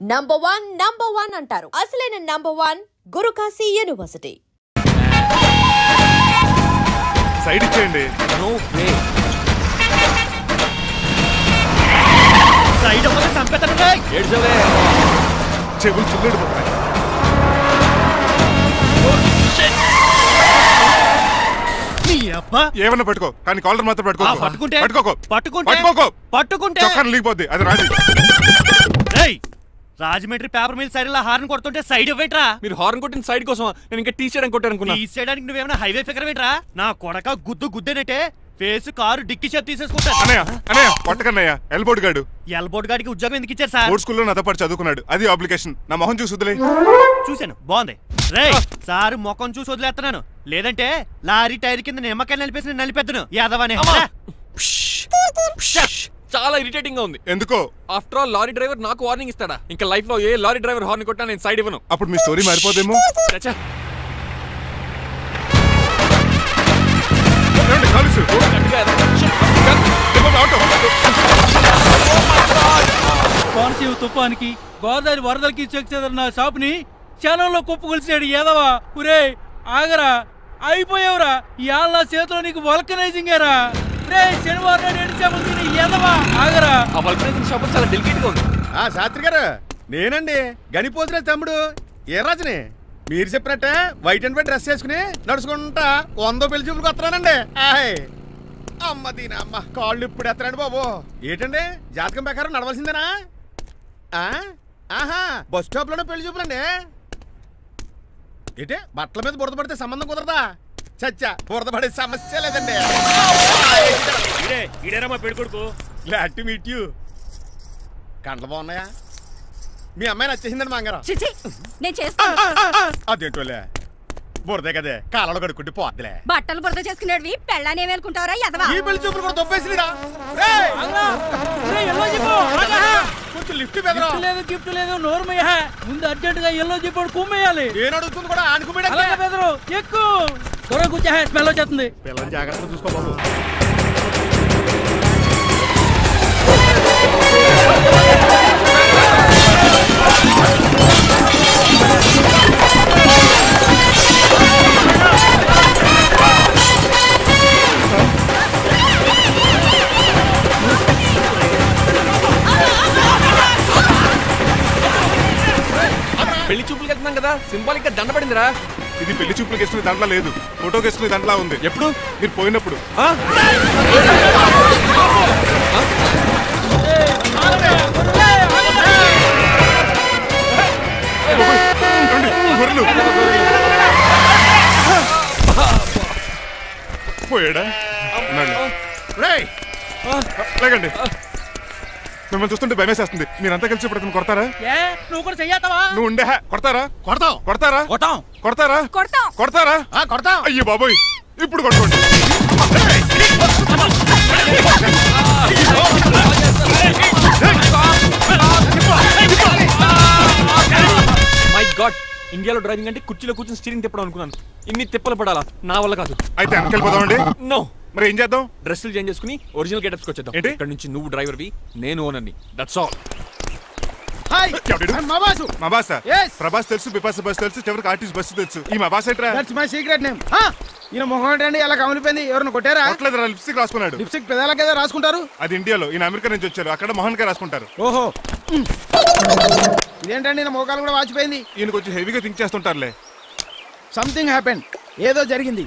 Number one అంటారు. అసలైన number 1 Guru Kashi university. Side ఇచ్చేయండి. No way. సైడ్ అవ్వక సంపేతనగా ఏడ్చవే. చెవులు చిల్లుడు పోతాయి. ఏమన్నా పట్టుకో, కానీ కాలర్ మాత్రం పట్టుకోకు. చొక్కాను లీగిపోద్ది, అది రాజీ. రాజమండ్రి పేపర్ మీద సైడ్ హార్న్ కొడుతుంటే సైడ్ ఇవ్వేట్రా. మీరు హార్న్ కొట్టిన సైడ్ కోసం నేను ఇంకా టీ షర్ట్ కొట్టారనుకున్నా. టీ షర్ట్ నువ్వేమైనా హైవే ఫిగర్ వేట్రా. నా కొడక గుద్దేనంటే ఫేస్ కారు డిక్కి షేప్ తీసేసుకుంటాను. అన్నయ్య పట్టకన్నయ్య. ఎల్బోర్డ్ గాడికి ఉద్యోగం ఎందుకు ఇచ్చారు సార్? బోర్డ్ స్కూల్లో నాతో పాటు చదువుకున్నాడు, అది అప్లికేషన్. నా మొహం చూసి వదిలే. చూశాను, బాగుంది. రే సార్ మొఖం చూసి వదిలేస్తున్నాను, లేదంటే లారీ టైర్ కింద నిమ్మకాయలు నలిపేసి నలిపేద్దును యాదవనే. చాలా ఇరిటేటింగ్ గా ఉంది. ఎందుకో? ఆఫ్టర్ ఆల్ లారీ డ్రైవర్ నాకు వార్నింగ్ ఇస్తాడా? ఇంకా లైఫ్ లో ఏ లారీ డ్రైవర్ హార్న్ కొట్టా నేను సైడ్ ఇవ్వను. అప్పుడు మీ స్టోరీ మారిపోదేమో. కోనసీమ తుఫానికి గోదావరి వరదలకి చెక్ చెదరిన షాప్ ని క్షణంలో కుప్పకొలిసాడు ఏదవా. ఒరే ఆగరా, అయిపోయావురా. ఇవాళ నా చేతిలో నీకు వల్కనైజింగ్ ఏరా. రే శనివారం నాడు ఎండు చేపలు తిని ఏదవా ఆగరా. ఆ వల్కనైజింగ్ షాప్ చాలా డెలికేట్ గా ఉంది. శాస్త్రి గారు, నేనండి గనిపోతున్న తమ్ముడు ఏరాజుని. మీరు చెప్పినట్టే వైట్ అండ్ వైట్ డ్రెస్ వేసుకుని నడుచుకుంటా 100 పెళ్లి చూపులకు వస్తున్నానండి. అమ్మ దీని అమ్మ కాళ్ళు ఇప్పుడు ఎత్తరండి బాబు. ఏంటండి జాతకం ప్రకారం నడవలసిందేనా? ఆహా, బస్ స్టాప్ లోనే పెళ్లి చూపులండి. ఏంటి బట్టల మీద బురద పడితే సంబంధం కుదరదా? చచ్చా, బురద పడే సమస్య లేదండి. Glad to meet you. కండ్లు బాగున్నాయా? మీ అమ్మాయి నచ్చేసిందండి మాంగారం. అదేంటోలే, బురదే కదే కాలలో కడుక్కుంటే పోద్దులే. బట్టలు బురద చేసుకునేవి పెళ్ళాన్ని ఏమేలుకుంటారా? ఈ పెళ్లి చూపులు కూడా దొబ్బేసిరా. కొంచెం లిఫ్ట్ లేదు, గిఫ్ట్ లేదు, నోరుమయ్యా. ముందు అర్జెంట్ గా ఎల్లో చెప్పాడు కుమ్మేయాలి. నేను అడుగుతుంది కూడా ఆనుకుమేడ ఎక్కువ త్వరగా కూర్చో, స్మెల్ వచ్చేస్తుంది. పిల్లలు జాగ్రత్తగా చూసుకోబాబు. పెళ్లి చూపులకి వెళ్తున్నాం కదా, సింబాలిక్ గా దండ పడిందిరా. ఇది పెళ్లి చూపులకు వేసుకునే దాంట్లో లేదు, ఫోటోకి వేసుకునే దాంట్లో ఉంది. ఎప్పుడు? మీరు పోయినప్పుడు. పోయాడా? లేకండి, మిమ్మల్ని చూస్తుంటే భయమేసేస్తుంది. మీరంతా కలిసి ఇప్పుడు అతను కొడతారా? నువ్వు కూడా చెయ్యతావా? నువ్వు ఉండే కొడతారా? అయ్యో బాబోయ్, ఇప్పుడు కొట్టుకోండి. మై గాడ్, ఇండియాలో డ్రైవింగ్ అంటే కుర్చీలో కూర్చొని స్టీరింగ్ తిప్పడం అనుకున్నాను. ఇన్ని తిప్పలు పడాలా? నా వల్ల కాదు. అయితే వెనకెళ్ళిపోదామండి. నో. మరి ఏం చేద్దాం? డ్రెస్సులు చేంజ్ చేసుకుని ఒరిజినల్ గెటప్స్కి వచ్చేద్దాం. ఏంటి? ఇక్కడ నుంచి నువ్వు డ్రైవర్వి, నేను ఓనర్ని. That's all. మా బాస్ ప్రభాస్ తెలుసు, బిపాస బస్ తెలుసు, చివరికి ఆర్టిస్ట్ బస్సు తెలుసు. ఈ మా బాస్ ఏంట్రా? That's my secret name. ఈయన మొహం ఏంటండి ఎలా కమిలిపోయింది? ఎవరిని కొట్టారా? కొట్టలేదురా, లిప్స్టిక్ రాసుకున్నాడు. లిప్స్టిక్ పెదాల కదా రాసుకుంటారు? అది ఇండియాలో, ఈయన అమెరికా నుంచి వచ్చారు, అక్కడ మోహన్ గా రాసుకుంటారు. ఓహో, ఇదేంటండి నా మోకాలు కూడా వాచిపోయింది. ఈయన కొంచెం హెవీగా థింక్ చేస్తుంటారులే. సంథింగ్ హ్యాపెన్, ఏదో జరిగింది.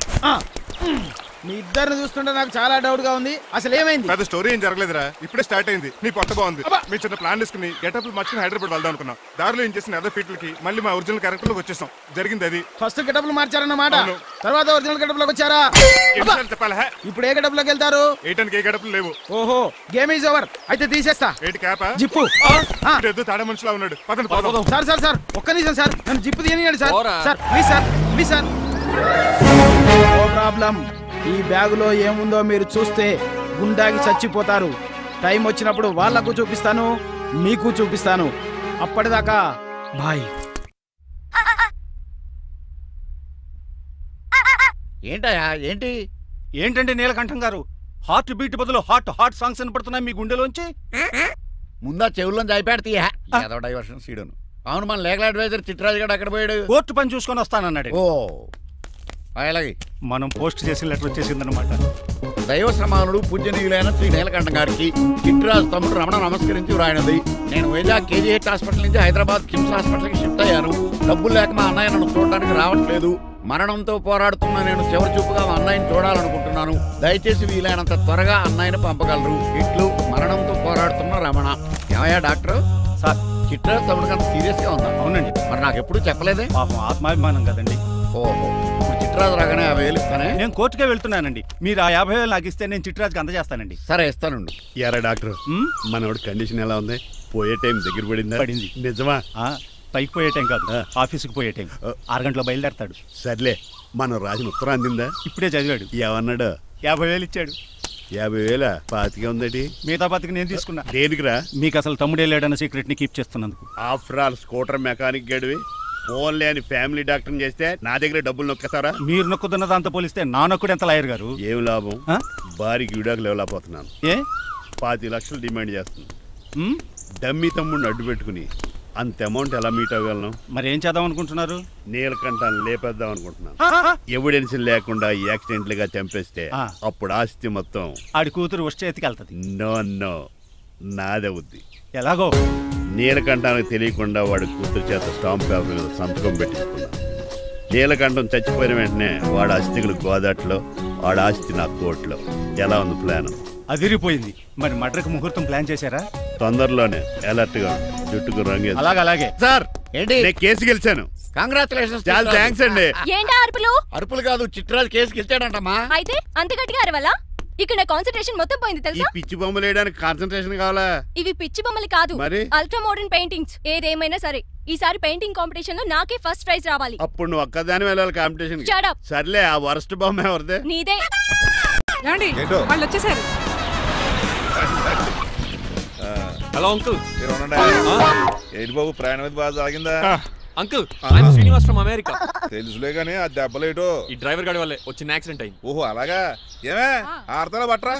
మీ ఇద్దరిని చూస్తుంటే నాకు చాలా డౌట్ గా ఉంది. అసలు ఏమైంది? పెద్ద స్టోరీ ఏం జరగలేదురా, ఇప్పుడే స్టార్ట్ అయింది. నీ పొట్ట బాగుంది. మీ చిన్న ప్లాన్ తీసుకుని గెటప్లు మార్చుకుని హైదరాబాద్ వెళ్దాం అనుకున్నాం. దారిలో ఏం చేసిన అదర్ ఫీట్లకి మళ్ళీ మా ఒరిజినల్ క్యారెక్టర్ లోకి వచ్చేసాం. జరిగింది అది. ఫస్ట్ గెటప్లు మార్చారన్నమాట, తర్వాత ఒరిజినల్ గెటప్ లోకి వచ్చారా? చెప్పాలా? ఇప్పుడు ఏ గెటప్ లోకి వెళ్తారు? ఏటానికి ఏ గెటప్లు లేవు. ఓహో, గేమ్ ఈజ్ ఓవర్. అయితే తీసేస్తా. ఏంటి క్యాపా? జిప్పు. తాడ మనుషులా ఉన్నాడు. సార్ ఒక్క నిమిషం సార్, నన్ను జిప్పు తీయనియండి sir. Please sir. No problem. ఈ బ్యాగులో ఏముందో మీరు చూస్తే గుండాకి చచ్చిపోతారు. టైం వచ్చినప్పుడు వాళ్లకు చూపిస్తాను, మీకు చూపిస్తాను. అప్పటిదాకా బాయ్. ఏంటయ్యా ఏంటంటే నీలకంఠం గారు, హార్ట్ బీట్ బదులు హాట్ సాంగ్స్ వినపడుతున్నాయి మీ గుండెలోంచి. ముందా చెవుల్లోంచి అయిపోయాడు తీయా ఏదో డైవర్షన్ సీడును. అవును, మన లీగల్ అడ్వైజర్ చిట్రాజు గారు అక్కడ పోయాడు. కోర్టు పని చూసుకొని వస్తానన్నాడు. ఓ అలాగే మనం పోస్ట్ చేసిన లెటర్ వచ్చేసిందనమాట. దైవ సమానుడు పూజనీయులైన శ్రీ నీలకంఠ గారికి చిట్రాజు తమ్ముడు రమణ నమస్కరించి వ్రాయినది. నేను వైజాగ్ KGH హాస్పిటల్ నుంచి హైదరాబాద్ కిమ్స్ హాస్పిటల్కి షిఫ్ట్ అయ్యాను. డబ్బులు లేక మా అన్నయ్య నన్ను చూడడానికి రావట్లేదు. మరణంతో పోరాడుతున్న నేను చివరి చూపుగా మా అన్నయ్యని చూడాలనుకుంటున్నాను. దయచేసి వీలైనంత త్వరగా అన్నయ్యని పంపగలరు. ఇట్లు మరణంతో పోరాడుతున్న రమణ. ఏమయ్యా డాక్టర్? సార్, చిట్రాజు తమ్ముడు కంత సీరియస్ గా ఉందా? అవునండి. మరి నాకు ఎప్పుడు చెప్పలేదే? పాపం ఆత్మాభిమానం కదండి. ఓహో, ఇప్పుడు చిట్రాజు రాగానే 50,000 ఇస్తానే. నేను కోర్టుకే వెళ్తున్నానండి. మీరు ఆ 50,000 నాకు ఇస్తే నేను చిట్రాజుకి అందజేస్తానండి. సరే ఇస్తానండి. ఎరా డాక్టర్, మనోడి కండిషన్ ఎలా ఉంది? పోయే టైం దగ్గర పడింది. నిజమా? పైకి పోయే టైం కాదు, ఆఫీస్కి పోయే టైం. 6 గంటలో బయలుదేరతాడు. సర్లే, మనం రాసిన ఉత్తరం అందిందా? ఇప్పుడే చదివాడు. ఏమన్నాడు? 50,000 ఇచ్చాడు. 50,000 పాతికే ఉందటి. మిగతా పాతికి నేను తీసుకున్నా. దేనికిరా? మీకు అసలు తమ్ముడే లేడన్న సీక్రెట్ ని కీప్ చేస్తున్నందుకు. ఆఫ్టర్ ఆల్ స్కూటర్ మెకానిక్ గడివి ఫోన్ లేని ఫ్యామిలీ డాక్టర్ చేస్తే నా దగ్గర డబ్బులు నొక్కేస్తారా? మీరు నొక్కుతున్న దాంతో పోలిస్తే నా నొక్కుడు ఎంత లాయర్ గారు? ఏం లాభం? భారీకి విడాకులు ఇవ్వలేకపోతున్నాను. ఏ 25 లక్షలు డిమాండ్ చేస్తుంది. డమ్మి తమ్ముడిని అడ్డు పెట్టుకుని అంత అమౌంట్ ఎలా మీట్ అవ్వగలను? మరి ఏం చేద్దాం అనుకుంటున్నారు? నీలకంఠాన్ని లేపేద్దాం అనుకుంటున్నాను. ఎవిడెన్స్ లేకుండా యాక్సిడెంట్ గా చంపేస్తే అప్పుడు ఆస్తి మొత్తం ఆడి కూతురు వచ్చే ఎత్తికెళ్తది. No no, నాదవుద్ది. ఎలాగో? నీలకంఠానికి తెలియకుండా వాడి కూతురు చేత స్టాంప్ పేపర్ మీద సంతకం పెట్టించుకున్నాను. నీలకంఠం చచ్చిపోయిన వెంటనే వాడి అస్థికులు గోదాట్లో, వాడి ఆస్తి నా కోర్టులో. ఎలా ఉంది ప్లాన్? అదిరిపోయింది. మరి మడ్రకు ముహూర్తం ప్లాన్ చేశారా? తొందరలోనే. అలర్ట్ గా జుట్టుకు రంగు. అలాగే సార్, ఏంటి? నేను కేసు గెలిచాను. కంగ్రాచులేషన్స్. చాలా థ్యాంక్స్ అండి. ఏంటా అరుపులు? అరుపులు కాదు, చిట్రాజు కేసు గెలిచాడంటమ్మా. అయితే అంత గట్టిగా అరవాలా? ఇక్కడ నా కాన్సంట్రేషన్ మొత్తం పోయింది ఈ తెలుసా? పిచ్చి బొమ్మలు వేయడానికి కాన్సన్ట్రేషన్ కావాలా? ఇవి పిచ్చి బొమ్మలు కాదు, మరి అల్ట్రా మోడర్న్ పెయింటింగ్స్. ఏదేమైనా సరే ఈసారి పెయింటింగ్ కాంపిటీషన్ లో నాకే ఫస్ట్ ప్రైజ్ రావాలి. అప్పుడు నువ్వు ఒక్కదాని వెళ్ళాలి కాంపిటీషన్. Shut up. సర్లే, ఆ వరస్ట్ బొమ్మ ఎవరిదే? నీదే. వాళ్ళు వచ్చేసారు. Hello uncle. ఏంటి బాబు, ప్రయాణం అయితే బాగా సాగిందా? Uncle, I'm Srinivas from America. తెలుసులే గానీ ఆ దెబ్బలేటో ఈ డ్రైవర్ గాడి వల్లే వచ్చిన యాక్సిడెంట్ అయింది. ఓహో అలాగా? ఏమే ఆడతారా బట్రా?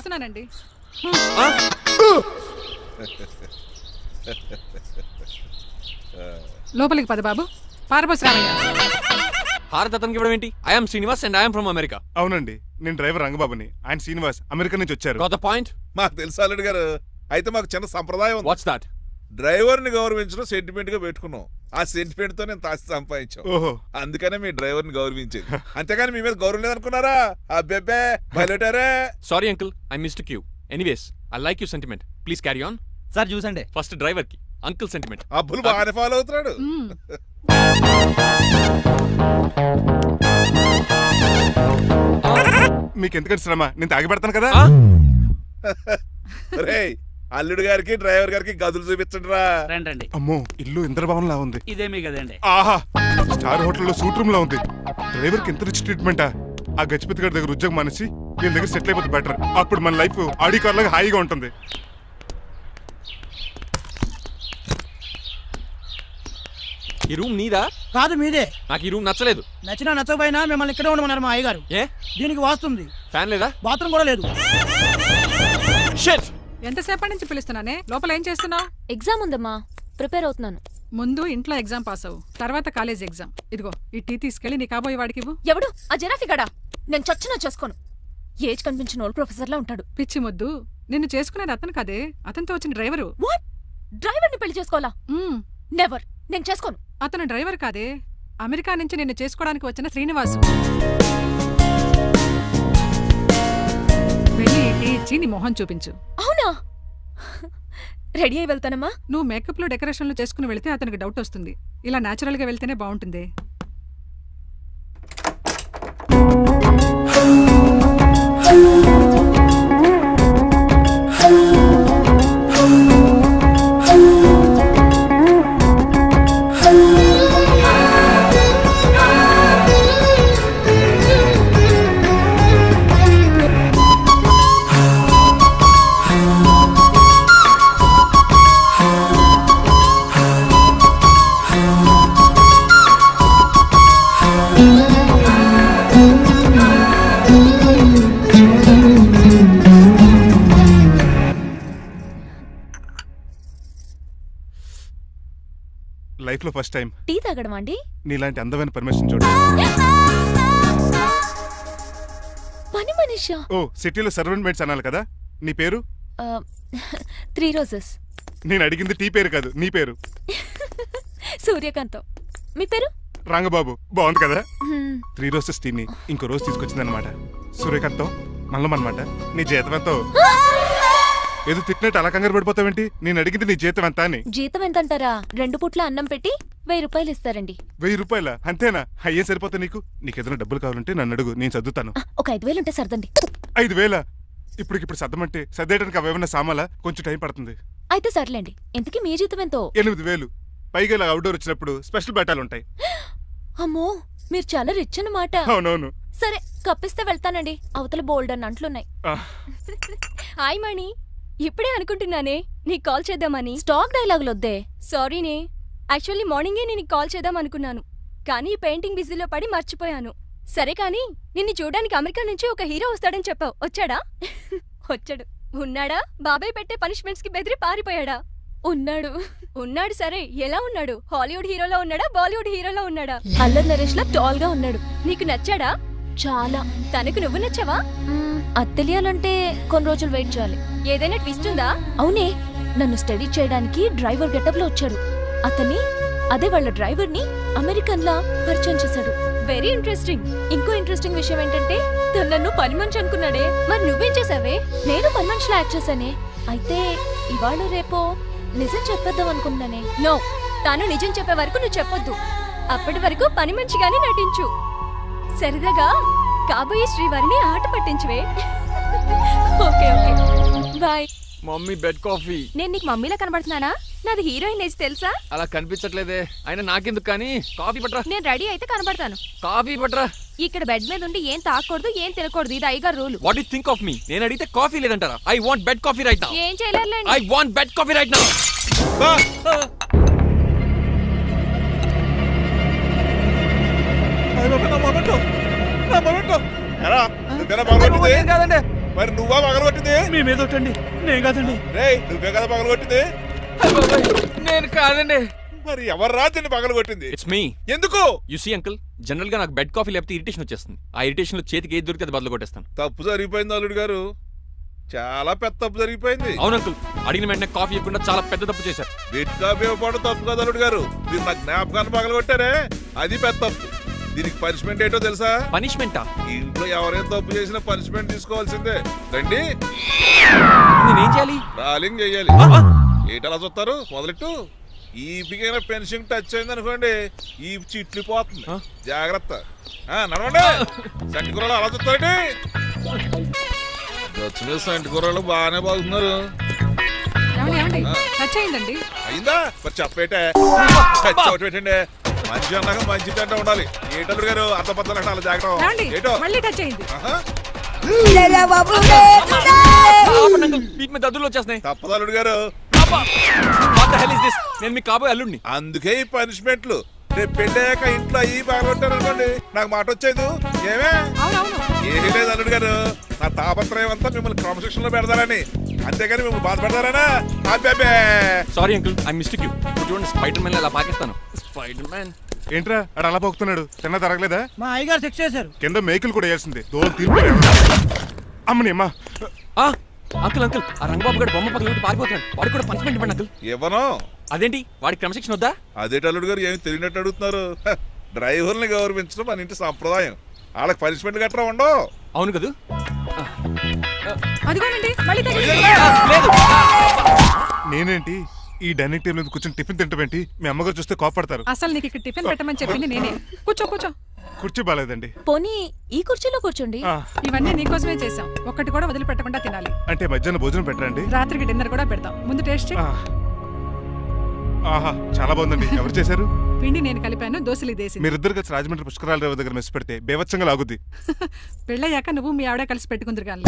లోపలికి పద బాబు. పారబోసి రామయ్య. హారత్ అతనికి ఇవ్వడం ఏంటి? I'm Srinivas and I'm from America. అవునండి, నేను డ్రైవర్ రంగబాబుని. ఆయన శ్రీనివాస్ అమెరికా నుంచి వచ్చారు. Got the point? మాకు తెలుసు అల్లుడు గారు. అయితే మాకు చిన్న సంప్రదాయం ఉంది. What's that? డ్రైవర్ ని గౌరవించడం సెంటిమెంట్ గా పెట్టుకున్నాం. ఆ సెంటిమెంట్ తో నేను తాసి సంపాదించాం. అందుకనే మీ డ్రైవర్ ని గౌరవించేది. అంతేగాని మీ మీద గౌరవం లేదనుకున్నారా? అబ్బెబ్బే బయలుటారే. Sorry uncle, I missed you. Anyways, I like you sentiment. Please carry on. Sir చూసండి. ఫస్ట్ డ్రైవర్ కి అంకుల్ సెంటిమెంట్. అబ్బులు బాగానే ఫాలో అవుతున్నాడు. మీకు ఎందుకంటే శ్రమ, నేను తాగి పెడతాను కదా. రేయ్, అల్లుడు గారికి డ్రైవర్ గారికి గదులు చూపించండి రా. రండి. అమ్మో, ఇల్లు ఇంద్రభవన్ లా ఉంది. ఇదేమీ కదండి. ఆహా, స్టార్ హోటల్లో సూట్ రూమ్ లా ఉంది. డ్రైవర్ కి ఎంత రిచ్ ట్రీట్మెంటా? ఆ గజపతి గారి దగ్గర ఉద్యోగం మానేసి వీళ్ళ దగ్గర సెటిల్ అయిపోతే బెటర్. అప్పుడు మన లైఫ్ ఆడి కార్ లాగా హాయిగా ఉంటుంది. ఈ రూమ్ నీదా? కాదు, మీదే. నాకు ఈ రూమ్ నచ్చలేదు. నచ్చినా నచ్చకపోయినా మిమ్మల్ని ఇక్కడే ఉండమన్నారు మా అయ్యగారు. ఏ? దీనికి వాస్తుంది. ఫ్యాన్ లేదా? బాత్రూమ్ కూడా లేదు. షిట్! ఎంతసేపటి నుంచి పిలుస్తున్నానే? లోపల ఏం చేస్తున్నావు? ఎగ్జామ్ ఉందమ్మా, ప్రిపేర్ అవుతున్నాను. ముందు ఇంట్లో ఎగ్జామ్ పాస్ అవ్వు, తర్వాత కాలేజ్ ఎగ్జామ్. ఇదిగో ఈ టీ తీసుకెళ్లి నీ కాబోయే వాడికి ఇవ్వు. ఎవడు ఆ జరాఫీ గడా? నేను చచ్చినా చేసుకోను. ఏజ్ కనిపించిన ఓల్డ్ ప్రొఫెసర్ లా ఉంటాడు. పిచ్చి ముద్దు, నిన్ను చేసుకునేది అతను కాదే, అతనితో వచ్చిన డ్రైవరు. వాట్? డ్రైవర్ ని పెళ్లి చేసుకోవాలా? నెవర్, నేను చేసుకోను. అతను డ్రైవర్ కాదే, అమెరికా నుంచి నిన్ను చేసుకోవడానికి వచ్చిన శ్రీనివాసు. వెళ్ళి టీ ఇచ్చి నీ మొహం చూపించు. అవునా? రెడీ అయి వెళ్తానమ్మా. నువ్వు మేకప్ లో డెకరేషన్లు చేసుకుని వెళితే అతనికి డౌట్ వస్తుంది. ఇలా నేచురల్ గా వెళ్తేనే బాగుంటుంది. లైఫ్ లో ఫస్ట్ టైం టీ తాగడం అండి. నీలాంటి అందమైన పర్మిషన్ చూడు. పని మనిషా? ఓ సిటీలో సర్వెంట్ మేట్స్ అనాలి కదా. నీ పేరు? 3 రోజెస్. నేను అడిగింది టీ పేరు కాదు, నీ పేరు. సూర్యకాంతం. మీ పేరు? రంగబాబు. బాగుంది కదా. 3 రోజెస్ టీని ఇంకో రోజు తీసుకొచ్చింది అనమాట. సూర్యకాంతం మల్లం అనమాట. నీ జీతం ఎంతో? ఏదో తిట్టినట్టు అలా కంగారు పడిపోతావేంటి? నేను అడిగింది నీ జీతం ఎంత అని. జీతం ఎంత అంటారా? 2 పూట్ల అన్నం పెట్టి 1000 రూపాయలు ఇస్తారండి. 1000 రూపాయల? అంతేనా? అయ్యే సరిపోతా నీకు. నీకేదైనా డబ్బులు కావాలంటే నన్ను అడుగు, నేను చదువుతాను. ఒక 5000 ఉంటే సర్దండి. 5000? ఇప్పటికిప్పుడు సర్దమంటే సర్దేయడానికి అవేమన్నా సామాలా? కొంచెం టైం పడుతుంది. అయితే సర్లేండి. ఇంతకీ మీ జీతం ఎంతో? 8000. పైగా ఇలా అవుట్డోర్ వచ్చినప్పుడు స్పెషల్ బట్టాలు ఉంటాయి. అమ్మో, మీరు చాలా రిచ్ అన్నమాట. అవునవును. సరే, కప్పిస్తే వెళ్తానండి. అవతల బోల్డ్ అన్న అంట్లున్నాయి. హాయ్ మణి. ఇప్పుడే అనుకుంటున్నానే నీకు కాల్ చేద్దామని. స్టాక్ డైలాగులు వద్దే. సారీనే, యాక్చువల్లీ మార్నింగే నేను కాల్ చేద్దాం అనుకున్నాను, కానీ పెయింటింగ్ బిజీలో పడి మర్చిపోయాను. సరే కానీ నిన్ను చూడడానికి అమెరికా నుంచి ఒక హీరో వస్తాడని చెప్పావు. వచ్చాడా? వచ్చాడు. ఉన్నాడా? బాబాయ్ పెట్టే పనిష్మెంట్స్ కి బెదిరి పారిపోయాడా? ఉన్నాడు. ఉన్నాడు. సరే, ఎలా ఉన్నాడు? హాలీవుడ్ హీరోలో ఉన్నాడా, బాలీవుడ్ హీరోలో ఉన్నాడా? అల్లరి నరేష్ లా టాల్ గా ఉన్నాడు. నీకు నచ్చాడా? చాలా. తనకు నువ్వు నచ్చావా? అది తెలియాలంటే కొన్ని రోజులు వెయిట్ చేయాలి. ఏదైనా ట్విస్ట్ ఉందా? అవునే, నన్ను స్టడీ చేయడానికి డ్రైవర్ గెటప్ లో వచ్చాడు. అదే వాళ్ళ డ్రైవర్ ని అమెరికన్ లా పరిచయం చేశాడు. Very interesting. ఇంకో ఇంట్రెస్టింగ్ విషయం ఏంటంటే తను నన్ను పని మనిషి అనుకున్నాడే. మరి నువ్వేం చేసావే? నేను పని మనిషిలా యాక్ట్ చేశానే. అయితే ఇవాళ రేపో నిజం చెప్పేద్దాం అనుకున్నానే. నో, తాను నిజం చెప్పే వరకు నువ్వు చెప్పొద్దు. అప్పటి వరకు పని మనిషిగానే నటించు. సరదాగా కాబోయే శ్రీవారిని ఆట పట్టించువే. Okay okay, bye. Mummy bed coffee. నేను నీకు మమ్మీలా కనబడుతున్నానా? నాది హీరోయిన్ ఏజ్ తెలుసా? అలా కనిపించట్లేదే. అయినా నాకెందుకు కానీ. కాఫీ పట్రా. నేను రెడీ అయితే కనబడతాను. కాఫీ పట్రా. ఇక్కడ బెడ్ మీద ఉండి ఏం తాకూడదు, ఏం తినకూడదు. ఇది అయ్యగారు rule. What you think of me? నేను అడిగితే కాఫీ లేదంటారా? I want bed coffee right now. ఏం చేయలేరులేండి. I want bed coffee right now. మరి నువ్వా పగలగొట్టింది? మీ మీద ఒకటండి. నేను కాదండి. నువ్వే కదా పగలగొట్టింది? నేను కాదండి. మరి ఎవరు రాత్రి పగలగొట్టింది? It's me. ఎందుకు? యు సీ అంకుల్, జనరల్ గా నాకు బెడ్ కాఫీ లేకపోతే ఇరిటేషన్ వచ్చేస్తుంది. ఆ ఇరిటేషన్ లో చేతికి ఏది దొరికితే అది బదులు కొట్టేస్తాను. తప్పు జరిగిపోయింది అల్లుడు గారు, చాలా పెద్ద తప్పు జరిగిపోయింది. అవును అంకుల్, అడిగిన వెంటనే కాఫీ ఇవ్వకుండా చాలా పెద్ద తప్పు చేశారు. బెడ్ కాఫీ ఇవ్వడం తప్పు కదా అల్లుడు గారు, మీరు నా జ్ఞాపకాన్ని పగలగొట్టారే, అది పెద్ద తప్పు. దీనికి పనిష్మెంట్ ఏంటో తెలుసా? పనిష్మెంటా? ఇంట్లో ఎవరైనా తప్పు చేసినా పనిష్మెంట్ తీసుకోవాల్సిందే. రండి. నేనేం చేయాలి? రాలింగ్ చెయ్యాలి. ఏంటలా చూస్తారు? మొదలెట్టు. ఈ బిగిన పెన్షన్ టచ్ అయింది అనుకోండి, ఈ చిట్లు పోతుంది. జాగ్రత్త. నడవండి. సంటి కూరలు అలా చూస్తారండి. వచ్చిన సంటి కూరలు బాగానే బాగుతున్నారు. అయిందా? మరి చెప్పేటే పెట్టండి. మంచి అన్నాక మంచి టెంట ఉండాలి. ఏటల్లుడు గారు అర్థపత్రాలు అంటే అలా జాగ్రత్త. ఏటో తప్పదల్లుడు గారు. నేను మీకు కాబోయే అల్లుడిని. అందుకే ఈ పనిష్మెంట్లు. రేపు పెళ్ళాక ఇంట్లో అయ్యి బాగుంటారు అనుకోండి, నాకు మాట వచ్చేది ఏమే? ఏమీ లేదు అల్లుడు గారు, నా తాపత్రయం అంతా మిమ్మల్ని క్రమశిక్షణ లో పెడతారని, అంతేగాని మిమ్మల్ని బాధపడతారనా? Sorry uncle, I mistake you. చూడండి, స్పైడర్ మ్యాన్ అలా పాకిస్తాను. స్పైడర్ మ్యాన్ ఏంట్రా అడు అలా పోతున్నాడు? తిన్నా తరగలేదా? మా అయ్యగారు శిక్ష చేశారు. కింద మేకులు కూడా వేయాల్సిందే. దోలు తీర్పు. అమ్మని అమ్మా. అంకుల్ అంకుల్, ఆ రంగబాబు గారు బొమ్మ పక్కన పారిపోతున్నాడు. వాడికి కూడా పనిష్మెంట్ ఇవ్వండి అంకుల్. ఇవ్వను. అదేంటి, వాడికి క్రమశిక్షణ వద్దా? అదేటల్లుడు గారు ఏమి తెలియనట్టు అడుగుతున్నారు. డ్రైవర్ని గౌరవించడం మన ఇంటి సంప్రదాయం. వాళ్ళకి పనిష్మెంట్ గట్రా ఉండవు. అవును కదా? నేనేంటి ఈ డైనింగ్ టేబుల్ మీద కూర్చొని టిఫిన్ తింటామేంటి? మీ అమ్మగారు చూస్తే కోపడతారు. అసలు నీకు ఇక్కడ టిఫిన్ పెట్టమని చెప్పింది నేనే. కూర్చో కూర్చో. కుర్చీ బాలేదండి. పోనీ ఈ కుర్చీలో కూర్చోండి. ఇవన్నీ నీకోసమే చేసాం. ఒక్కటి కూడా వదిలిపెట్టకుండా తినాలి. అంటే మధ్యాహ్నం భోజనం పెట్టరండి? రాత్రికి డిన్నర్ కూడా పెడతాం. ముందు టేస్ట్. ఆహా, చాలా బాగుందండి. ఎవరు చేశారు? పిండి నేను కలిపాను, దోశలు ఇదేసి. మీరిద్దరు కలిసి రాజమండ్రి పుష్కరాల రేవు దగ్గర మెస్ పెడితే బేవచ్చంగా లాగుద్ది. పెళ్ళయ్యాక నువ్వు మీ ఆవిడ కలిసి పెట్టుకుందరు కానీ.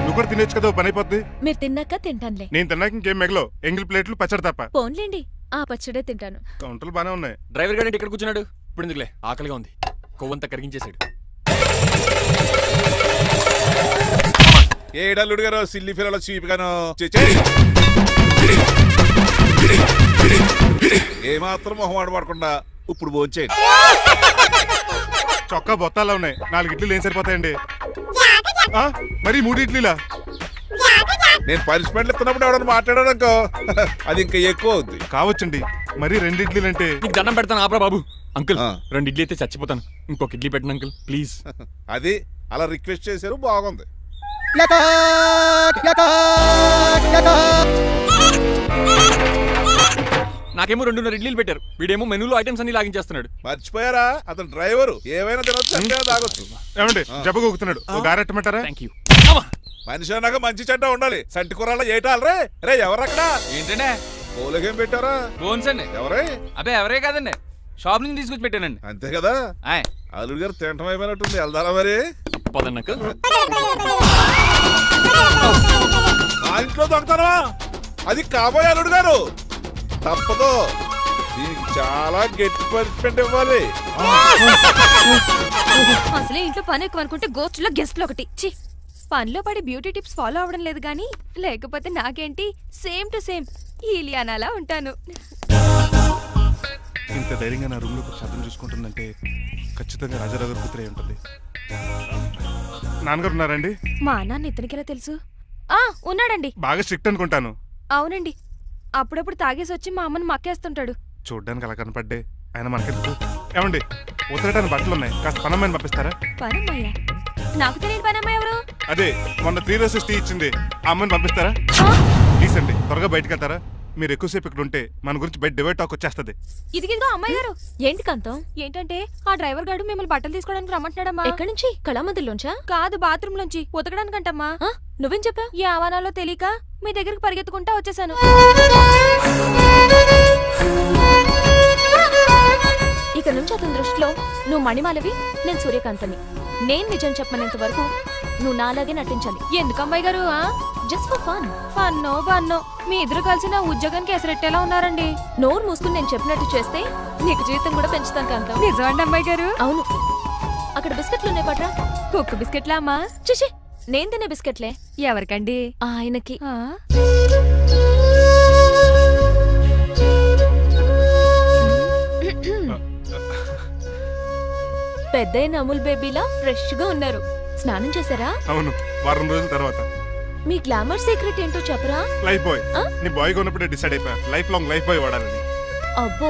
నువ్వు కూడా తినేచ్చు కదా పని అయిపోద్ది. మీరు తిన్నాక తింటానులే. నేను తిన్నాక ఇంకేం మిగలో ఎంగిల్ ప్లేట్లు పచ్చడి తప్ప. పోన్లేండి, ఆ పచ్చడే తింటాను. కౌంటర్లు బానే ఉన్నాయి. డ్రైవర్ గారు ఇక్కడ కూర్చున్నాడు. ఇప్పుడు ఎందుకులే, ఆకలిగా ఉంది. కొవ్వంతా కరిగించేశాడు. ఏడల్లుడు గారు సిల్లి ఫిల్లలో చీపిగాను ఏమాత్రం మొహమాట పడకుండా ఇప్పుడు భోంచేయండి. చొక్కా బొత్తాల్లో ఉన్నాయి. 4 ఇడ్లీలు ఏం సరిపోతాయండి? మరి 3 ఇడ్లీలా? నేను పనిష్మెంట్లు ఇస్తున్నప్పుడు ఎవడన్నా మాట్లాడాడనుకో అది ఇంకా ఎక్కువ అవుద్ది. కావచ్చండి, మరి 2 ఇడ్లీలు అంటే. నీకు దండం పెడతాను ఆపరా బాబు. అంకుల్ 2 ఇడ్లీ అయితే చచ్చిపోతాను. ఇంకొక ఇడ్లీ పెట్టండి అంకుల్ ప్లీజ్. అది అలా రిక్వెస్ట్ చేశారు, బాగుంది. నాకేమో 2.5 ఇడ్లీలు పెట్టారు. వీడేమో మెనూలో ఐటమ్స్ అన్ని లాగించేస్తున్నాడు. మర్చిపోయారా, అతను డ్రైవరు. ఏమైనా తినొచ్చు, అంటే తాగొచ్చు. ఏమండి జబ్బగొక్కుతున్నాడు, గారెట్టమంటారా? మనిషి అన్నాక మంచి చెడ్డ ఉండాలి. సంటి కూరలో ఏటాలరే. రే ఎవరక్కడ? ఏంటంటే పోలకేం పెట్టారా? బోన్స్ అండి. ఎవరే? అబ్బే ఎవరే కాదండి, షాప్ నుంచి తీసుకొచ్చి పెట్టానండి. అంతే కదా. అల్లుడు గారు తింటం అయిపోయినట్టుంది. వెళ్దారా మరి? మా ఇంట్లో దొంగతారా? అది కాబోయే అల్లుడు గారు. తప్పదు, దీనికి చాలా గట్టి పనిష్మెంట్ ఇవ్వాలి. అసలే ఇంట్లో పని ఎక్కువ అనుకుంటే గోస్ట్లో గెస్ట్లు ఒకటి. చి, పనిలో పడి బ్యూటీ టిప్స్ ఫాలో అవ్వడం లేదు గానీ, లేకపోతే నాకేంటి సేమ్ టు సేమ్ ఈలియానాలా ఉంటాను. ఇంత ధైర్యంగా నా రూమ్ లో శబ్దం చూసుకుంటుందంటే ఖచ్చితంగా రాజారావు గారు కూతురే ఉంటుంది. నాన్నగారు ఉన్నారండి? మా నాన్న ఇతనికెలా తెలుసు? ఉన్నాడండి. బాగా స్ట్రిక్ట్ అనుకుంటాను. అవునండి, అప్పుడప్పుడు తాగేసి వచ్చి మా అమ్మని మక్కేస్తుంటాడు. చూడ్డానికి అలా కనపడ్డే ఆయన మనకెందుకు? ఏమండి, ఉతరటానికి బట్టలు ఉన్నాయి, కాస్త పనమ్మాయిని పంపిస్తారా? పనమ్మాయ? నాకు తెలియని పనమ్మాయి ఎవరు? అదే మొన్న 3 రోజెస్ టీ ఇచ్చింది, ఆ అమ్మని పంపిస్తారా? ప్లీజ్ అండి, త్వరగా బయటకు వెళ్తారా? మీరు ఎక్కువసేపు ఇక్కడ ఉంటే మన గురించి బయట డివైడ్ టాక్ వచ్చేస్తుంది. ఇదిగిదిగో అమ్మాయి గారు. ఏంటి కాంతం? ఏంటంటే ఆ డ్రైవర్ గారు మిమ్మల్ని బట్టలు తీసుకోవడానికి రమ్మంటున్నాడమ్మా. ఎక్కడి నుంచి? కళామందిలోంచా? కాదు, బాత్రూమ్ లోంచి ఉతకడానికంటమ్మా. నువ్వేం చెప్పావు? ఈ ఆవానాలో తెలియక మీ దగ్గరికి పరిగెత్తుకుంటా వచ్చేసాను. ఇక నుంచి అతని దృష్టిలో నువ్వు మణిమాలవి, నేను సూర్యకాంతని. నేను నిజం చెప్పనంత వరకు నువ్వు నాలాగే నటించాలి. ఎందుకు అమ్మాయి గారు? Just for fun. ఫన్నో బన్నో మీ ఇద్దరు కలిసి నా ఉద్యోగానికి ఎసరెట్టేలా ఉన్నారండి. నోరు మూసుకుని నేను చెప్పినట్టు చేస్తే నీకు జీతం కూడా పెంచుతాను కాంతం. నిజమండి అమ్మాయి గారు? అవును. అక్కడ బిస్కెట్లు ఉన్నాయి పట్రా. కుక్క బిస్కెట్లా అమ్మా? చూసి నేను తినే బిస్కెట్లే. ఎవరికండి? ఆయనకి. పెద్దయిన అమూల్ బేబీలా ఫ్రెష్ గా ఉన్నారు. స్నానం చేశారా? అవును, వారం రోజుల తర్వాత. మీ గ్లామర్ సీక్రెట్ ఏంటో చెప్పరా? Lifebuoy. నీ బాయ్ కొన్నప్పుడే డిసైడ్ అయిపోయా లైఫ్ లాంగ్ లైఫ్ బాయ్ వాడాలని. అబ్బో,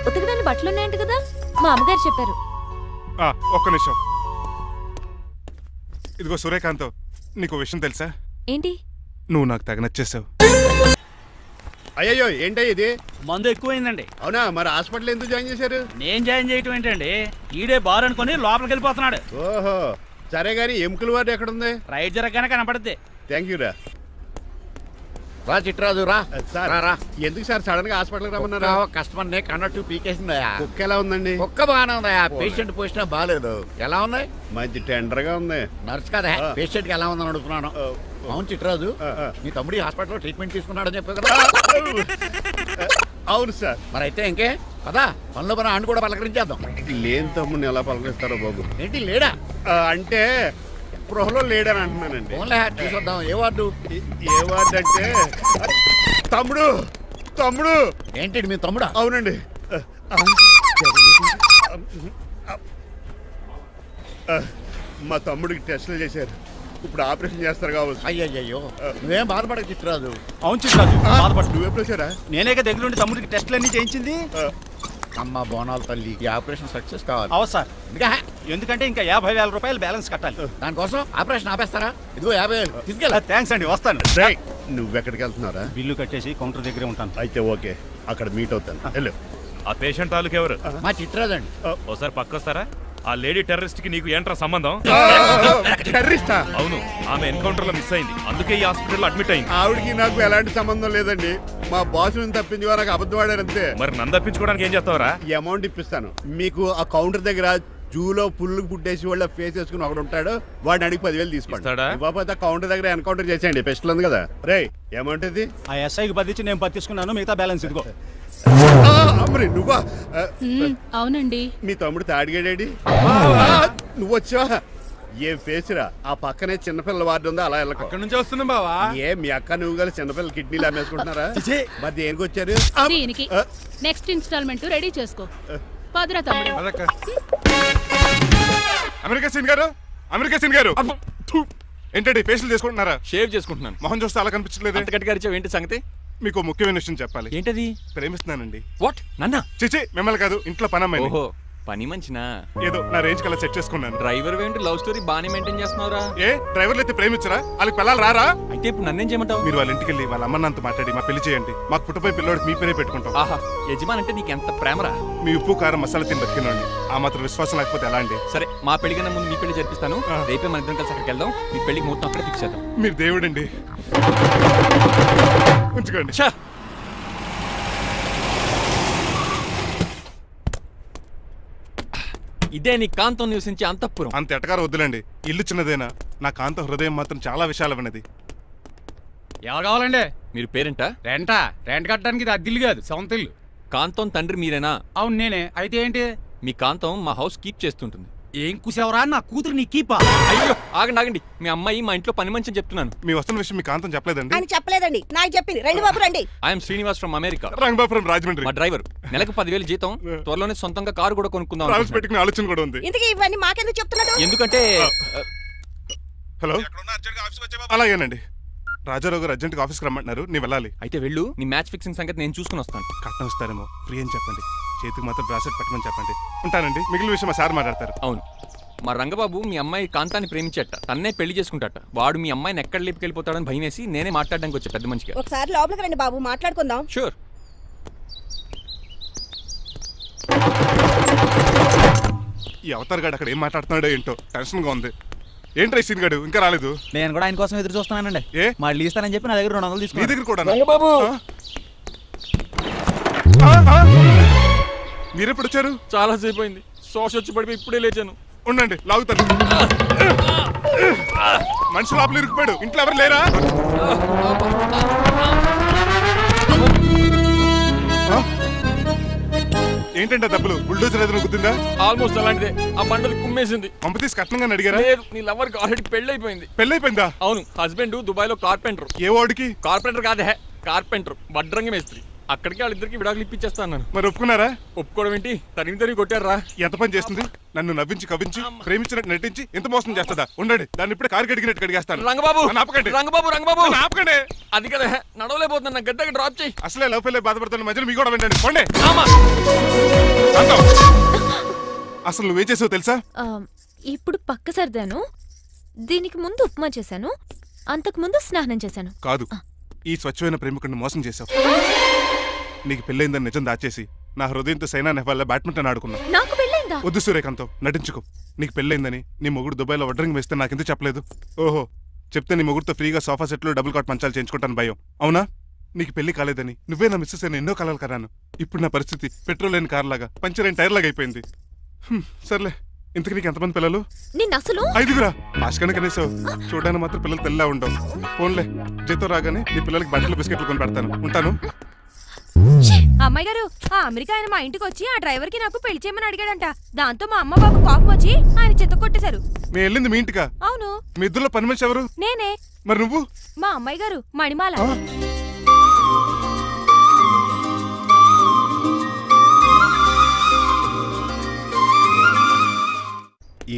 ఉతకడానికి బట్టలు ఉన్నాయంట కదా, మా అమ్మగారు చెప్పారు. ఒక్క నిమిషం. ఇదిగో సూర్యకాంత్, నీకు విషయం తెలుసా? ఏంటి? నువ్వు నాకు తెగ నచ్చేసావు. అయ్యో ఏంటో ఇది? మందు ఎక్కువైందండి. అవునా? మరి హాస్పిటల్ ఎందుకు జాయిన్ చేశారు? నేను జాయిన్ చేయటం ఏంటండి, ఈడే బార్ అనుకుని లోపలికి వెళ్ళిపోతున్నాడు. ఓహో, సరే గానీ ఎముకల వార్డు ఎక్కడుంది? రైట్ జరగగానే కనపడుద్ది. థ్యాంక్ యూ రా. రా చిట్రాజు రా. సార్ ఎందుకు సార్ సడన్ గా హాస్పిటల్ రమ్మన్నారా? కస్టమర్ నే కన్నట్టు పీకేసిందయా. కుక్క ఎలా ఉందండి? కుక్క బాగానే ఉందయా, పేషెంట్ పొజిషన్ బాగాలేదు. ఎలా ఉంది? మంచి టెండర్ గా ఉంది. నర్స్ కదా, పేషెంట్ కి ఎలా ఉందని అడుగుతున్నాను. అవును చిట్రాజు, నీ తమ్ముడి హాస్పిటల్లో ట్రీట్మెంట్ తీసుకున్నాడని చెప్పావు కదా? అవును సార్. మరి అయితే ఇంకే కదా, పనిలో పని ఆయన కూడా పలకరించేద్దాం. లేని తమ్ముడిని ఎలా పలకరిస్తారో బాబు. ఏంటి లేడా? అంటే గృహలో లేడని అంటున్నానండి. చూసొద్దాం. ఏ వార్డు? ఏ వార్డు అంటే తమ్ముడు. తమ్ముడు ఏంటి మీ తమ్ముడా? అవునండి. మా తమ్ముడికి టెస్టులు చేశారు, ఇప్పుడు ఆపరేషన్ చేస్తారు కావచ్చు. అయ్యయ్యో, నువ్వేం బాధపడక చిట్రాజు. అవును చిట్రాజు, బాధపడు. నువ్వు ఎప్పుడు వచ్చారా? నేనే దగ్గరుండి తమ్ముడికి టెస్టులు అన్ని చేయించింది. అమ్మ బోనాల తల్లి, ఈ ఆపరేషన్ సక్సెస్ కావాలి. అవు సార్, ఎందుకంటే ఇంకా 50,000 రూపాయలు బ్యాలెన్స్ కట్టాలి. దానికోసం ఆపరేషన్ ఆపేస్తారా? ఇదిగో 50,000 తీసుకెళ్ళా. థ్యాంక్స్ అండి, వస్తాను. నువ్వెక్కడికి వెళ్తున్నారా? బిల్లు కట్టేసి కౌంటర్ దగ్గరే ఉంటాను. అయితే ఓకే, అక్కడ మీట్ అవుతాను. వెళ్ళు. ఆ పేషెంట్ తాలూకు ఎవరు? మా చిట్రాజు అండి. ఓసారి పక్కొస్తారా? ఆ లేడీ టెర్రరిస్ట్ కి నీకు ఏంట్రా సంబంధం? టెర్రరిస్టా? అవును, ఆమె ఎన్కౌంటర్ లో మిస్ అయింది, అందుకే ఈ హాస్పిటల్ అడ్మిట్ అయింది. ఆవిడకి నాకు ఎలాంటి సంబంధం లేదండి. మా బాస్ ని తప్పించుకోవడానికి అబద్ధం ఆడారు అంతే. మరి నన్ను తప్పించుకోవడానికి ఏం చేస్తావరా? ఈ అమౌంట్ ఇప్పిస్తాను మీకు. ఆ కౌంటర్ దగ్గర జూలో పుల్లు పుట్టేసి వాళ్ళ ఫేస్ వేసుకుని ఒకడు ఉంటాడు, వాడిని అడిగి 10,000 తీసుకోండి. ఇవ్వకపోతే కౌంటర్ దగ్గర ఎన్కౌంటర్ చేసేయండి. పెస్టల్ ఉంది కదా. రే ఏమంటుంది? ఆ ఎస్ఐకి బదిలించి నేను 10 తీసుకున్నాను, మిగతా బ్యాలెన్స్ ఇదిగో. నువ్వా? అవునండి. మీ తమ్ముడు తాడిగాడేడి? నువ్వు వచ్చావా? ఏం ఫేస్ రా. ఆ పక్కనే చిన్నపిల్లల వార్డు ఉందా, అలా వెళ్ళక. అక్కడ నుంచి వస్తున్నాం బావా. ఏ మీ అక్క నువ్వు గల చిన్నపిల్లల కిడ్నీలు అమ్మేసుకుంటున్నారా? మరి దేనికి వచ్చారు? దీనికి నెక్స్ట్ ఇన్స్టాల్మెంట్ రెడీ చేసుకో. పదరా తమ్ముడు. అమెరికా సీన్ గారు, అమెరికా సీన్ గారు ఏంటండి ఫేషియల్ చేసుకుంటున్నారా? షేవ్ చేసుకుంటున్నాను. మొహం చూస్తే అలా కనిపించలేదు. గట్టిగా అరిచావు, ఏంటి సంగతి? మీకు ముఖ్యమైన విషయం చెప్పాలి. ఏంటది? ప్రేమిస్తున్నానండి. వాట్? నన్నా? చిచి మిమ్మల్ని కాదు, ఇంట్లో పని అమ్మాయి. ఓహో, పని మంచినా? ఏదో నా రేంజ్ కల్లా సెట్ చేసుకున్నాను. డ్రైవర్ ఏంటి లవ్ స్టోరీ బాగానే మెయింటైన్ చేస్తున్నావురా? ఏ డ్రైవర్లు అయితే ప్రేమించరా? వాళ్ళకి పిల్లలు రారా? అయితే ఇప్పుడు నన్నేం చేయమంటావు? మీరు వాళ్ళ ఇంటికి వెళ్ళి వాళ్ళ అమ్మన్నంత మాట్లాడి మా పెళ్లి చేయండి. మాకు పుట్టపోయి పిల్లోడికి మీ పేరే పెట్టుకుంటాం. ఆహా, యజమాన్ అంటే నీకు ఎంత ప్రేమరా? మీ ఉప్పు కారం మసాలా తిని బతికినండి. ఆ మాత్రం విశ్వాసం లేకపోతే ఎలా అండి? సరే, మా పెళ్లి కన్నా ముందు మీ పెళ్లి జరిపిస్తాను. రేపే మన ఇద్దరం కలిసి అక్కడికి వెళ్దాం. మీ పెళ్లికి మొత్తం అక్కడే ఫిక్స్ చేద్దాం. మీరు దేవుడండి. ఉంచుకోండి. ఇదే నీ కాంతం నివసించే అంతఃపురం. అంత ఎటకారం వద్దులండి. ఇల్లు చిన్నదేనా, నా కాంత హృదయం మాత్రం చాలా విశాలమైనది. ఎవరు కావాలండి? మీరు పేరెంటా? రెంటా? రెంట్ కట్టడానికి ఇది అద్దిల్లు కాదు, సొంత ఇల్లు. కాంతం తండ్రి మీరేనా? అవును నేనే. అయితే ఏంటి? మీ కాంతం మా హౌస్ కీప్ చేస్తుంటుంది. ఏం కూసావరా? నా కూతురు నీ కీపా? అయ్యో ఆగండి ఆగండి, మీ అమ్మాయి మా ఇంట్లో పని మంచి చెప్తున్నాను. మీ వస్తున్న విషయం మీ కాంతం చెప్పలేదండి? అని చెప్పలేదండి, నాకు చెప్పింది. రండి బాబు రండి. I'm Srinivas from America. Rangababu from Rajahmundry. మా డ్రైవర్. నెలకు 10,000 జీతం. త్వరలోనే సొంతంగా కారు కూడా కొనుక్కుందాం. పెట్టుకునే ఆలోచన కూడా ఉంది. ఇంతకీ ఇవన్నీ మాకెందుకు చెప్తున్నాడు? ఎందుకంటే హలో, అలాగేనండి. రాజారావు గారు అర్జెంట్గా ఆఫీస్కి రమ్మంటున్నారు, నీ వెళ్ళాలి. అయితే వెళ్ళు. నీ మ్యాచ్ ఫిక్సింగ్ సంగతి నేను చూసుకుని వస్తాను. కట్నం ఇస్తారేమో, ఫ్రీ అని చెప్పండి. చేతికి మాత్రం బ్రాసెట్ పెట్టమని చెప్పండి. ఉంటానండి. మిగిలిన విషయం మా సార్ మాట్లాడతారు. అవును, మా రంగబాబు మీ అమ్మాయి కాంతాన్ని ప్రేమించట, తన్నే పెళ్లి చేసుకుంటాట. వాడు మీ అమ్మాయిని ఎక్కడ లేపుకెళ్ళిపోతాడని భయం వేసి నేనే మాట్లాడడానికి వచ్చా పెద్ద మంచిగా. ఒకసారి లోపలికి రండి బాబు, మాట్లాడుకుందాం. షూర్. ఈ అవతార్ గాడు అక్కడ ఏం మాట్లాడుతున్నాడో ఏంటో టెన్షన్ గా ఉంది. ఏంట్రా సీన్ గాడు ఇంకా రాలేదు? నేను కూడా ఆయన కోసం ఎదురు చూస్తున్నానండి. ఏ మళ్ళీ ఇస్తానని చెప్పి నా దగ్గర 200 తీసుకుని. నీ దగ్గర కూడా? రంగబాబు మీరెప్పుడు వచ్చారు? చాలా సేపు అయింది. శోష వచ్చి పడిపోయి ఇప్పుడే లేచాను. ఉండండి, లాగుతాను. మనిషి లోపల ఇరుక్కుపోయాడు. ఇంట్లో ఎవరు లేరా? ఏంటంటే డబ్బులు బుల్డోజర్ ఏదైనా గుద్దిందా? ఆల్మోస్ట్ అలాంటిదే. ఆ బండలు కుమ్మేసింది. పంపతీసి కట్నంగా అడిగారా? లేదు, నీ లవర్ కి ఆల్రెడీ పెళ్ళైపోయింది. పెళ్ళైపోయిందా? అవును, హస్బెండ్ దుబాయ్ లో కార్పెంటర్. ఏ వాడికి? కార్పెంటర్ కాదే, కార్పెంటర్. వడ్రంగి మేస్త్రి. అక్కడికి వాళ్ళిద్దరికి విడాకులు ఇప్పించేస్తాను. మరి ఒప్పుకున్నారా? ఒప్పుకోవడం ఏంటి, తరిమి కొట్టారా? ఎంత పని చేస్తుంది? నన్ను నవ్వించి కవ్వించి ప్రేమించినట్టు నటించి ఎంత మోసం చేస్తుందా? ఉండండి, దాన్ని ఇప్పుడే కారు కడిగినట్టు కడిగేస్తాను. రంగబాబు ఆపకండి. రంగబాబు రంగబాబు ఆపకండి. అది కదా, నడవలేకపోతున్నా, నా గడ్డకి డ్రాప్ చేయి. అసలే లవ్ ఫెయిల్ బాధపడుతున్న మధ్యలో మీ కూడా వింటండి. పోండి. అసలు నువ్వేం చేసావు తెలుసా? ఇప్పుడు పక్క సర్దాను. దీనికి ముందు ఉప్మా చేశాను, అంతకు ముందు స్నానం చేశాను. కాదు, ఈ స్వచ్ఛమైన ప్రేమికుడిని మోసం చేశావు. నీకు పెళ్ళైందని నిజం దాచేసి నా హృదయంతో సైనా నెహ్వాల్ బ్యాడ్మింటన్ ఆడుకున్నా. నాకు పెళ్ళైందా? వద్దు సూర్యకాంతం, నటించుకో. నీకు పెళ్ళైందని నీ మొగుడు దుబాయ్లో వడ్రింగ్ వేస్తే నాకెందుకు చెప్పలేదు? ఓహో, చెప్తే నీ మొగుడుతో ఫ్రీగా సోఫా సెట్లు డబుల్ కాట్ మంచాలు చేయించుకుంటాను భయం. అవునా? నీకు పెళ్లి కాలేదని నువ్వే నా మిస్సెస్ అని ఎన్నో కలలు కరాను. ఇప్పుడు నా పరిస్థితి పెట్రోల్ లేని కార్ లాగా, పంచర్ అయిన టైర్ లాగా అయిపోయింది. సర్లే, ఇంతకు నీకు ఎంతమంది పిల్లలు? అసలు 5గురా. ఆశకనే కనీసం చూడడానికి మాత్రం పిల్లలు తెల్లా ఉండవు. ఫోన్లే, జీతం రాగానే నీ పిల్లలకి బట్టలు బిస్కెట్లు కొని పెడతాను. ఉంటాను. అమ్మాయి గారు, ఆ అమెరికా ఆయన మా ఇంటికి వచ్చి ఆ డ్రైవర్ కి నాకు పెళ్లి చేయమని అడిగాడంట. దాంతో మా అమ్మ బాబు కోపం వచ్చి ఆయన చెత్త కొట్టేశారు. నేను వెళ్ళింది మీ ఇంటికా? అవును. మీ ఇద్దరులో పని మనిషి ఎవరు? నేనే. మరి నువ్వు? మా అమ్మాయి గారు మణిమాల.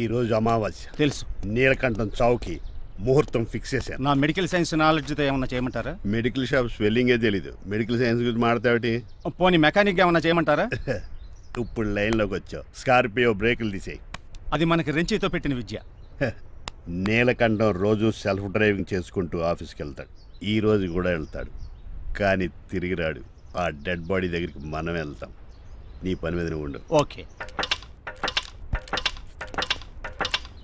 ఈ రోజు అమావాస్య తెలుసు. నీలకంఠం చౌకి ముహూర్తం ఫిక్స్ చేశాను. నా మెడికల్ సైన్స్ నాలెడ్జ్తో ఏమన్నా చేయమంటారా? మెడికల్ షాప్ స్వెల్లింగే తెలీదు, మెడికల్ సైన్స్ గురించి మాట్లాడతావిటి? పోనీ మెకానిక్ ఏమన్నా చేయమంటారా? ఇప్పుడు లైన్లోకి వచ్చావు. స్కార్పియో బ్రేకులు తీసేయి. అది మనకి రెంచితో పెట్టిన విద్య. నీలకంఠం రోజు సెల్ఫ్ డ్రైవింగ్ చేసుకుంటూ ఆఫీస్కి వెళ్తాడు. ఈ రోజు కూడా వెళ్తాడు, కానీ తిరిగి రాడు. ఆ డెడ్ బాడీ దగ్గరికి మనం వెళ్తాం. నీ పని మీద నువ్వు ఉండు. ఓకే.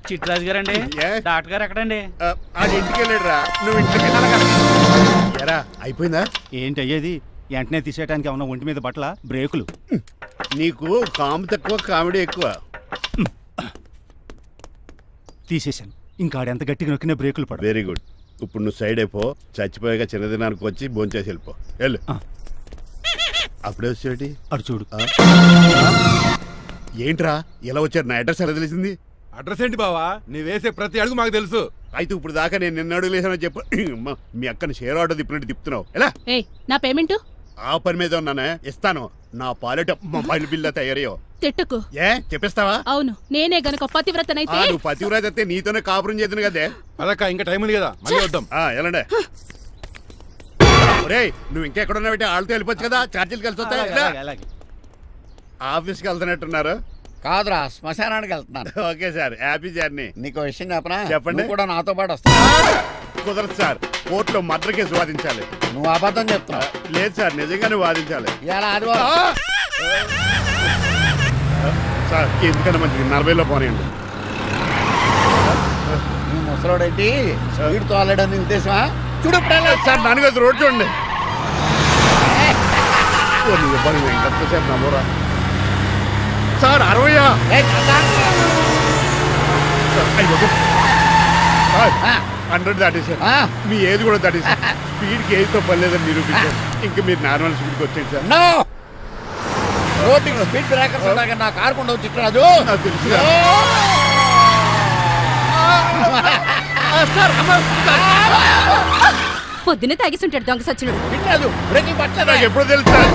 చిట్రాజు గారండి, డాక్టర్ గారు ఎక్కడండి? అది ఇంటికి వెళ్ళాడు రా. నువ్వు ఇంటికి ఎరా అయిపోయిందా? ఏంటి అయ్యేది? వెంటనే తీసేయడానికి ఏమన్నా ఒంటి మీద బట్టల బ్రేకులు? నీకు కాము తక్కువ, కామెడీ ఎక్కువ. తీసేశాను. ఇంకా ఆడు ఎంత గట్టిగా నొక్కినా బ్రేకులు పడ. Very good. ఇప్పుడు నువ్వు సైడ్ అయిపో, చచ్చిపోయాక చిన్నదినానికి వచ్చి భోంచేసి వెళ్ళిపో. వెళ్ళు. అప్పుడే వచ్చేటి అటు చూడు. ఏంట్రా ఇలా వచ్చారు? నా అడ్రస్ ఎలా తెలిసింది? అడ్రస్ ఏంటి బావా? నీ వేసే ప్రతి అడుగు మాకు తెలుసు. అయితే ఇప్పుడు దాకా నేను నిన్న అడుగులేసానని చెప్పు. మీ అక్కని షేర్ ఆర్డర్ తిప్పినట్టు తిప్పుతున్నావు. ఎలా? నా పేమెంట్ ఆ పని మీద ఉన్నానే, ఇస్తాను. నా పాలెట మొబైల్ బిల్లా తయారయ్యో. తిట్టుకు. ఏ చెప్పిస్తావా? అవును, నేనే గనక పతివ్రతనైతే. నువ్వు పతివ్రత అయితే నీతోనే కాపురం చేతును కదే. అదక్క ఇంకా టైం ఉంది కదా, మళ్ళీ వద్దాం. ఎలాండే ఒరేయ్, నువ్వు ఇంకెక్కడున్నా పెట్టి వాళ్ళతో వెళ్ళిపోవచ్చు కదా, ఛార్జీలు కలిసి వస్తాయి. ఆఫీస్కి వెళ్తున్నట్టున్నారు? కాదురా, శ్మశానానికి వెళ్తున్నాను. Okay sir, happy journey. నీకు విషయం చెప్పనా? చెప్పండి. కూడా నాతో పాటు వస్తా. కుదరదు సార్, కోర్టులో మర్డర్ కేసు వాదించాలి. నువ్వు అబద్ధం చెప్తున్నావు. లేదు సార్, నిజంగానే వాదించాలి. ఇలా ఆదివారం సార్ ఎందుకన్నా మంచిది 40లో పోనీయండి. నువ్వు ముసలోడేంటి స్పీడ్ తోలడని ఉద్దేశమా? చూడు సార్, నాన్నగా రోడ్ చూడండి. ఎంతసేపు నమ్మరా సార్? 60 100 దాటేశారు. మీ ఏది కూడా దాటేశారు. స్పీడ్కి ఏదితో పని లేదని నిరూపించారు. ఇంకా మీరు నార్మల్ స్పీడ్కి వచ్చేది సార్. రోడ్డుకి స్పీడ్ బ్రేకర్స్ ఉండగా నా కారు కొండ వచ్చి రాజు. నాకు తెలుసు పొద్దునే తాగిస్తుంటాడు దొంగ సచ్చినుడు. రాజు బ్రేకింగ్ పట్టలేదు. నాకు ఎప్పుడు తెలుసు సార్?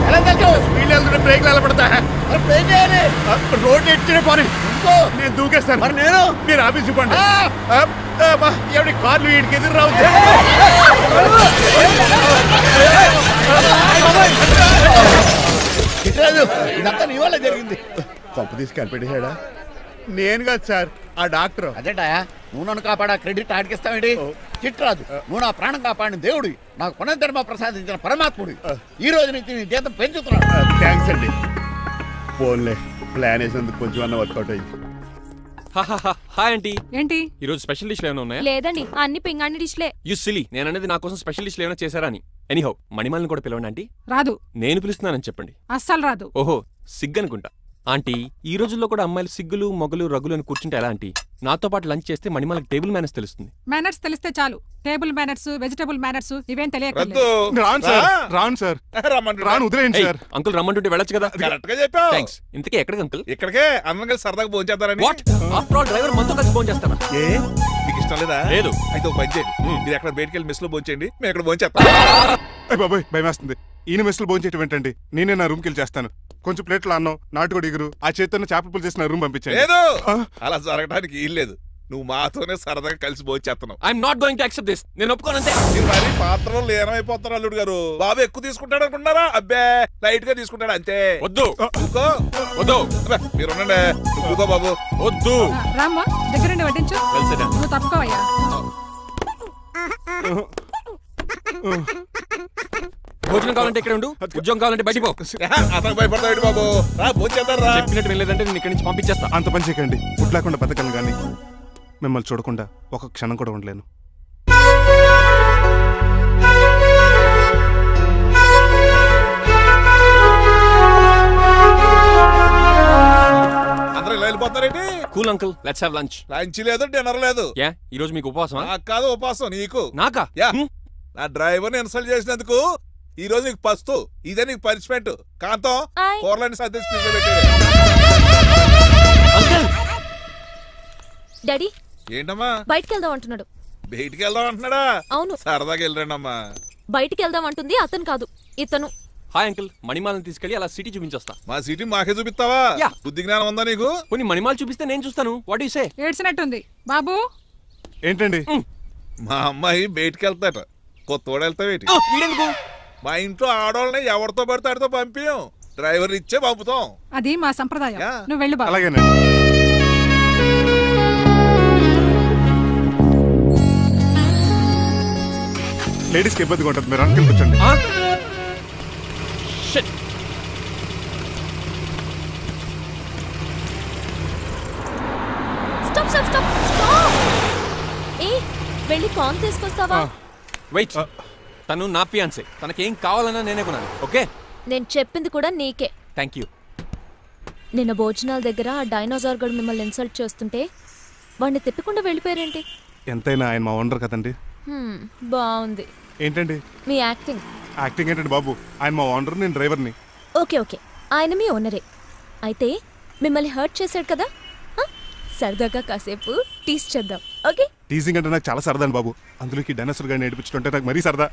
ఎలా తెలుసు? స్పీడ్ వెళ్తుంటే బ్రేక్లు ఎలా పడతా? రోడ్డు ఎట్టిన పని నేను దూకేస్తాను. మరి నేను మీరు ఆఫీస్ ఇవ్వండి. ఎవరి కార్లు వీటికి ఎదురు రావు. ఇదంతా నీ వల్ల జరిగింది. కొంప తీసి కనిపెట్టేశాడా? నేను కాదు సార్, ఆ డాక్టర్. అదేంటా నువ్వు నన్ను కాపాడా క్రెడిట్ ఆడికిస్తావేంటి? చిట్రాజు, నువ్వు నా ప్రాణం కాపాడిన దేవుడి, నాకు పునర్ధర్మ ప్రసాదించిన పరమాత్ముడి. ఈ రోజు నుంచి నీ జీతం పెంచుతున్నాను. థ్యాంక్స్ అండి. ఫోన్లే, ప్లాన్ వేసినందుకు కొంచెం అన్న వర్కౌట్ అయింది. Hi aunty. ఏంటి ఈ రోజు స్పెషల్ డిష్లు ఏమైనా ఉన్నాయా? లేదండి, అన్ని పింగాణి డిష్లే. యు సిలీ, నేను అనేది నా కోసం స్పెషల్ డిష్లు ఏమైనా చేశారా అని. ఎనీహౌ, మణిమాలని కూడా పిలవండి ఆంటీ. రాదు. నేను పిలుస్తున్నానని చెప్పండి. అస్సలు రాదు. ఓహో, సిగ్గనుకుంటా. ఆంటీ, ఈ రోజుల్లో కూడా అమ్మాయిలు సిగ్గులు మొగలు రగులు అని కూర్చుంటే ఎలా ఆంటీ? నాతో పాటు లంచ్ చేస్తే మణిమాలకి టేబుల్ మేనర్స్ తెలుస్తుంది. మేనర్స్ తెలిస్తే చాలు. టేబుల్ మేనర్స్, వెజిటబుల్ మేనర్స్ ఇవేం తెలియదు. అంకుల్ రమ్మంటుంటే వెళ్ళొచ్చు కదా. థ్యాంక్స్. ఇంతకీ ఎక్కడికి అంకుల్? ఇక్కడికే అందరం కలిసి సరదాగా భోజనం చేద్దారని. ఆఫ్టర్ ఆల్ డ్రైవర్ మనతో కలిసి భోజనం చేస్తాను. మీకు ఇష్టం లేదా? లేదు. అయితే ఒక పని చేయండి, మీరు ఎక్కడ బయటకు వెళ్ళి మెస్ లో భోజనం చేయండి, మేము ఎక్కడ భోజనం చేస్తాం. బాబాయ్ భయం వేస్తుంది. ఈయన మెస్సులు భోజనం చేయటం ఏంటండి? నేనే నా రూమ్కి వెళ్ళి చేస్తాను. కొంచెం ప్లేట్లు అన్నం, నాటుకోడి ఇగురు, ఆ చేతితో చేపల పులుసు చేసి నా రూమ్ పంపించాను. లేదు, అలా జరగడానికి ఏం లేదు. నువ్వు మాతోనే సరదాగా కలిసి భోజనం చేస్తున్నావు. I'm not going to accept this. నేను ఒప్పుకోనంతే. మీరు మరి పాత్రలో లీనమైపోతారు అల్లుడు గారు. బాబు ఎక్కువ తీసుకుంటాడు అనుకుంటున్నారా? అబ్బే, లైట్ గా తీసుకుంటాడు అంతే. వద్దు వద్దు, మీరు ఉండండి. నువ్వుకో బాబు. వద్దు. రామ్మా, దగ్గరండి వడ్డించు. నువ్వు తప్పుకోవయ్యా. భోజనం కావాలంటే ఇక్కడ ఉండు, ఉద్యోగం కావాలంటే బయటికి పో. అతను భయపడతాడు బాబు. భోజనం చేద్దారా? చెప్పినట్టు వెళ్ళలేదంటే నేను ఇక్కడి నుంచి పంపించేస్తా. అంత పని చేయకండి. ఫుడ్ లేకుండా బతకను కానీ మిమ్మల్ని చూడకుండా ఒక క్షణం కూడా ఉండలేను. అందరూ ఇలా వెళ్ళిపోతారేంటి? Cool uncle, let's have lunch. Lunch లేదు, డిన్నర్ లేదు. యా, ఈ రోజు మీకు ఉపవాసమా? నాకు కాదు ఉపవాసం, నీకు. నాకా? యా, నా డ్రైవర్ని ఇన్సల్ట్ చేసినందుకు ఈ రోజు నీకు పస్తు. ఇదే నీకు పనిష్మెంట్. కాంతం కూరలని సర్ది స్పీడ్ లో పెట్టాడు. డాడీ ఏంటమ్మా? బయటికి వెళ్దాం అంటున్నాడు. బయటికి వెళ్దాం అంటున్నాడా? అవును. సరదాగా వెళ్ళరండమ్మా. బయటికి వెళ్దాం అంటుంది అతను కాదు, ఇతను. హాయ్ అంకుల్, మణిమాలని తీసుకెళ్లి అలా సిటీ చూపించొస్తా. మా సిటీ మాకే చూపిస్తావా? బుద్ధి జ్ఞానం ఉందా నీకు? కొన్ని మణిమాలు చూపిస్తే నేను చూస్తాను. What you say? ఏడ్చినట్టుంది బాబు. ఏంటండి? మా అమ్మాయి బయటికి వెళ్తాట. కొత్తోడు వెళ్తావేటి? మా ఇంట్లో ఆడవాళ్ళని ఎవరితో పడితే ఆడితో పంపించాం. డ్రైవర్ ఇచ్చే పంపుతాం. అది మా సంప్రదాయం. నువ్వు వెళ్ళు బాబు. అలాగేనండి. లేడీస్కి ఇబ్బందిగా ఉంటుంది, మీరు అనుకుని కూర్చోండి. Stop stop stop. ఏ, వెళ్ళి కార్న్ తీసుకొస్తావా? వెయిట్, తను నా ఫియాన్సే. తనకేం కావాలన్నా నేనే కొనాలి. ఓకే? నేను చెప్పింది కూడా నీకే. Thank you. నిన్న భోజనాల దగ్గర ఆ డైనోసార్ గడు మిమ్మల్ని ఇన్సల్ట్ చేస్తుంటే వాడిని తిప్పకుండా వెళ్ళిపోయారేంటి? ఎంతైనా ఆయన మా ఓనర్ కదండి. బాగుంది. ఏంటండి మీ యాక్టింగ్? యాక్టింగ్ ఏంటండి బాబు, ఆయన మా ఓనర్, నేను డ్రైవర్ని. ఓకే ఓకే, ఆయన మీ ఓనరే. అయితే మిమ్మల్ని హర్ట్ చేశాడు కదా, సరదాగా కాసేపు టీస్ చేద్దాం. ఓకే? టీజింగ్ అంటే నాకు చాలా సరదా బాబు, అందులోకి డైనోసార్ గారిని ఏడిపించుకుంటే నాకు మరీ సరదా.